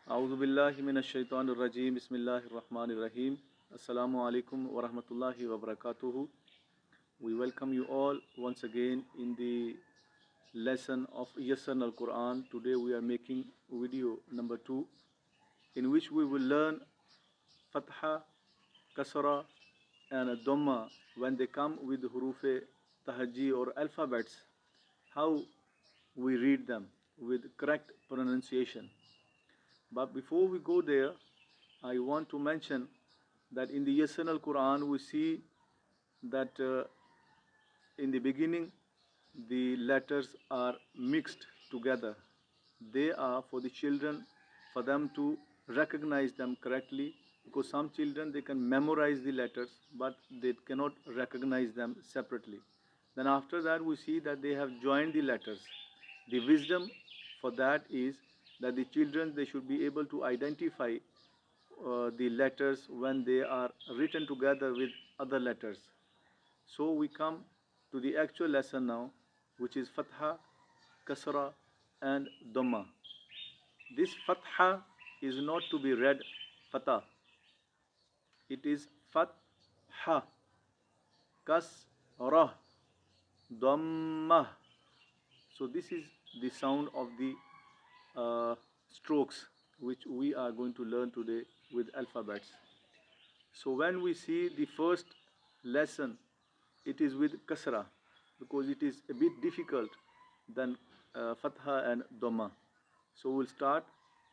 A'udhu billahi minash shaitanir rajim. Bismillahir rahmanir rahim. Assalamu alaikum wa rahmatullahi wa barakatuhu. We welcome you all once again in the lesson of Yassarnal Quran. Today we are making video number 2, in which we will learn Fatha, Kasra and Dhamma when they come with Hurufe Tahajji or alphabets, how we read them with correct pronunciation. But before we go there, I want to mention that in the Yassarnal Quran we see that in the beginning the letters are mixed together. They are for the children, for them to recognize them correctly, because some children they can memorize the letters but they cannot recognize them separately. Then after that we see that they have joined the letters. The wisdom for that is that the children they should be able to identify the letters when they are written together with other letters. So we come to the actual lesson now, which is Fatha, Kasra and Dhamma. This Fatha is not to be read Fatah. It is Fatha, Kasra, Dhamma. So this is the sound of the strokes which we are going to learn today with alphabets. So when we see the first lesson, it is with Kasra, because it is a bit difficult than Fatha and Dhamma. So we'll start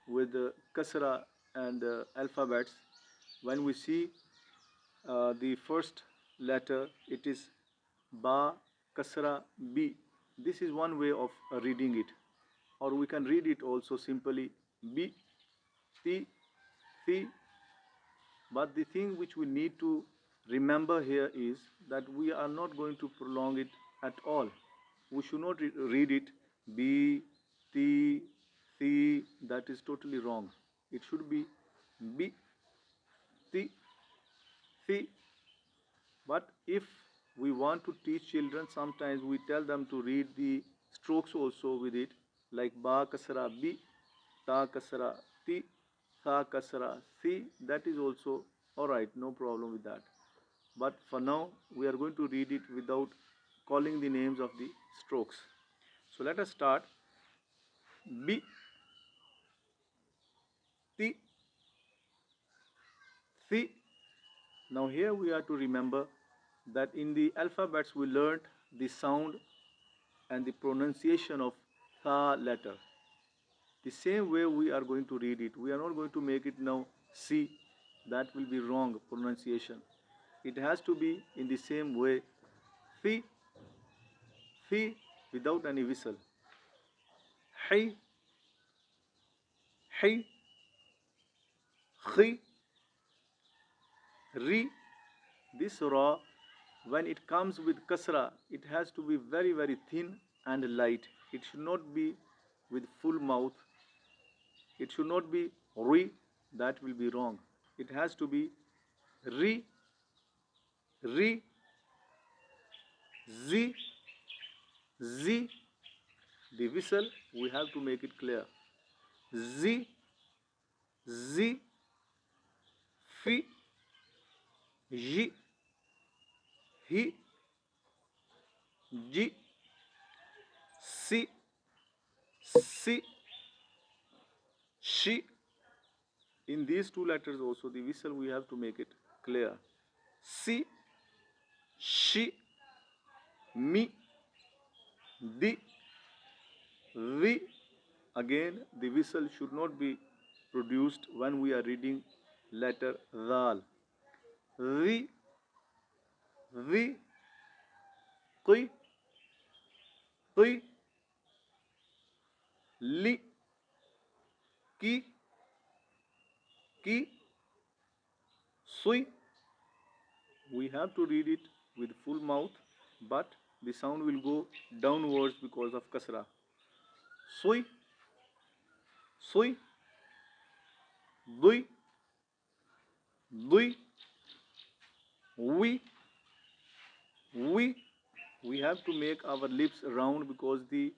with Kasra and alphabets. When we see the first letter, it is Ba, Kasra, B. This is one way of reading it. Or we can read it also simply B, T, Thi. But the thing which we need to remember here is that we are not going to prolong it at all. We should not read it B, T, Thi. That is totally wrong. It should be B, T, Thi. But if we want to teach children, sometimes we tell them to read the strokes also with it, like Ba Kasra B, Ta Kasra Ti, Tha Kasra Si. That is also alright, no problem with that. But for now, we are going to read it without calling the names of the strokes. So let us start. B, Ti, Thi. Now here we are to remember that in the alphabets we learned the sound and the pronunciation of Tha letter. The same way we are going to read it. We are not going to make it now C. That will be wrong pronunciation. It has to be in the same way. Thi, Thi without any whistle. Hi, Hi, Khi, Ri. This Ra, when it comes with Kasra, it has to be very, very thin and light. It should not be with full mouth. It should not be Ri. That will be wrong. It has to be Ri, Ri, Z, Z. The whistle, we have to make it clear. Z, Z, Fi, Ji, Hi, Ji, Si, Si, Shi. In these two letters also, the whistle we have to make it clear. Si, Shi, Mi, Di, Vi. Again, the whistle should not be produced when we are reading letter Dal. Ri, Vi, Qi, Qi, Li, Ki, Ki, Sui. We have to read it with full mouth, but the sound will go downwards because of Kasra. Sui, Sui, Dui, Dui, We. We have to make our lips round because the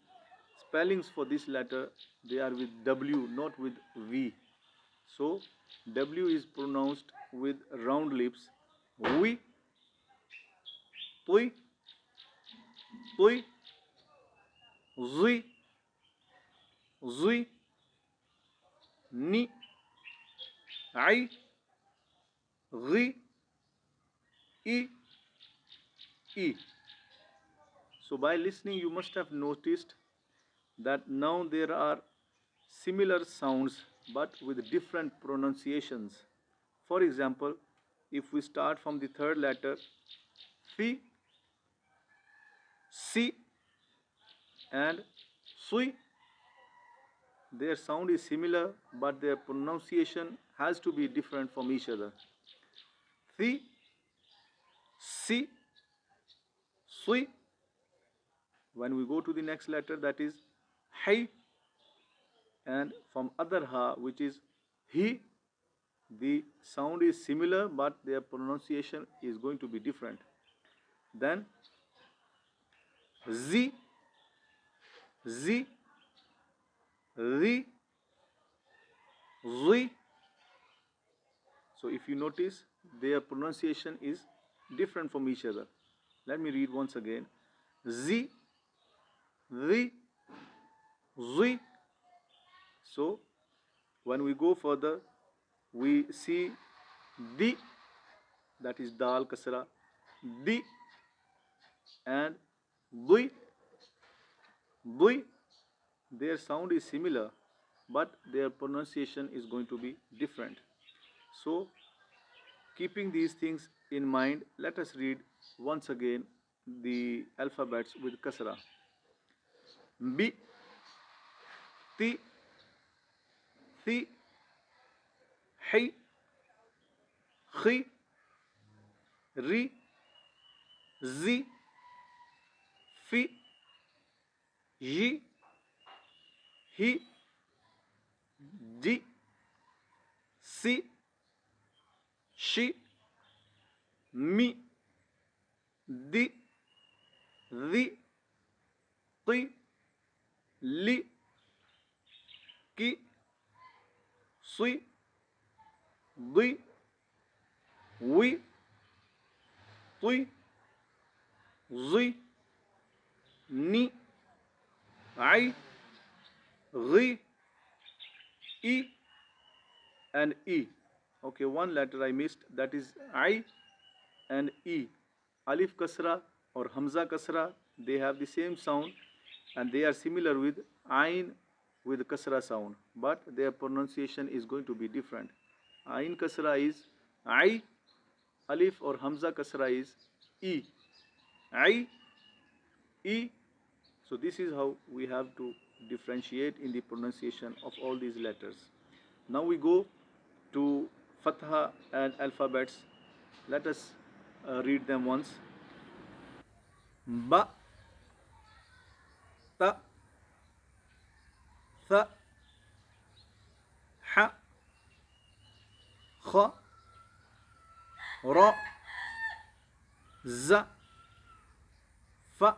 spellings for this letter, they are with W, not with V. So W is pronounced with round lips. We, tui, tui, zui, zui, ni, I, ghi, I, E. So by listening, you must have noticed that now there are similar sounds but with different pronunciations. For example, if we start from the third letter, fi, si, and sui, their sound is similar but their pronunciation has to be different from each other. Fi, si, sui. When we go to the next letter, that is hai, and from other ha, which is he, the sound is similar but their pronunciation is going to be different. Then zi, zi, ri, zui. So if you notice, their pronunciation is different from each other. Let me read once again. Zi, ri, zui. So when we go further, we see di, that is dal kasra, di, and dui, dui. Their sound is similar but their pronunciation is going to be different. So keeping these things in mind, let us read once again the alphabets with kasra. Bi, ti, thi, hi, khi, ri, zi, fi, yi, hi, di, si, shi, mi, di, di, ti, li, ki, sui, di, wi, tui, zui, ni, I, ghi, I, and E. Okay, one letter I missed, that is I and E. Alif kasra or Hamza kasra, they have the same sound and they are similar with Ain with kasra sound, but their pronunciation is going to be different. Ain kasra is I, Alif or Hamza kasra is E. I, E. So this is how we have to differentiate in the pronunciation of all these letters. Now we go to Fatha and alphabets. Let us read them once. Ba, ta, tha, ha, kha, ra, za, fa,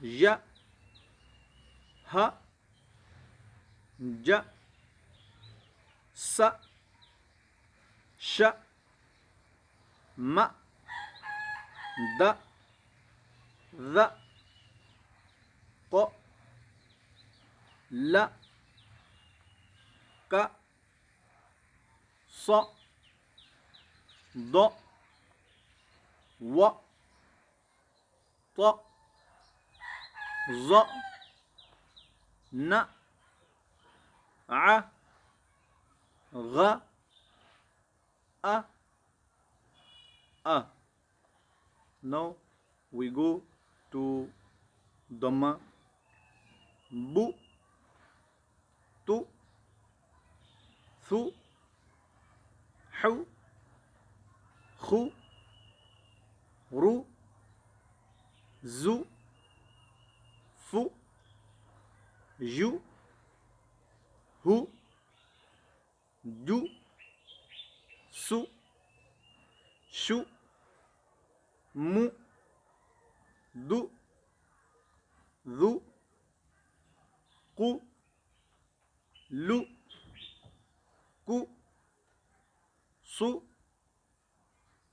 ja, ha, ja, sa, sha, ma, da, dha, qa, la, ka, sa, da, wa, ta, za, na, a, gha, a. Now we go to Dhamma. Bu, tu, thu, hu, khu, ru, zu, fu, ju, hu, du, su, shu, mu, du, dhu, qu, lu, ku, su,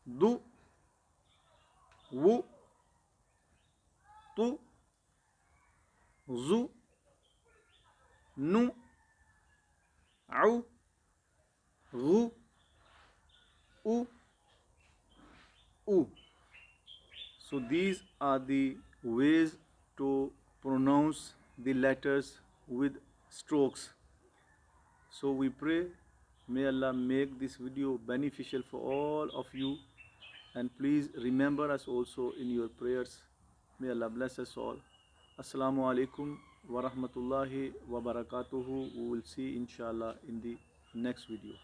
du, wu, tu, zu, nu, au, ru, u, u. So these are the ways to pronounce the letters with strokes. So we pray, may Allah make this video beneficial for all of you, and please remember us also in your prayers. May Allah bless us all. Assalamu alaikum wa rahmatullahi wa barakatuhu. We will see inshallah in the next video.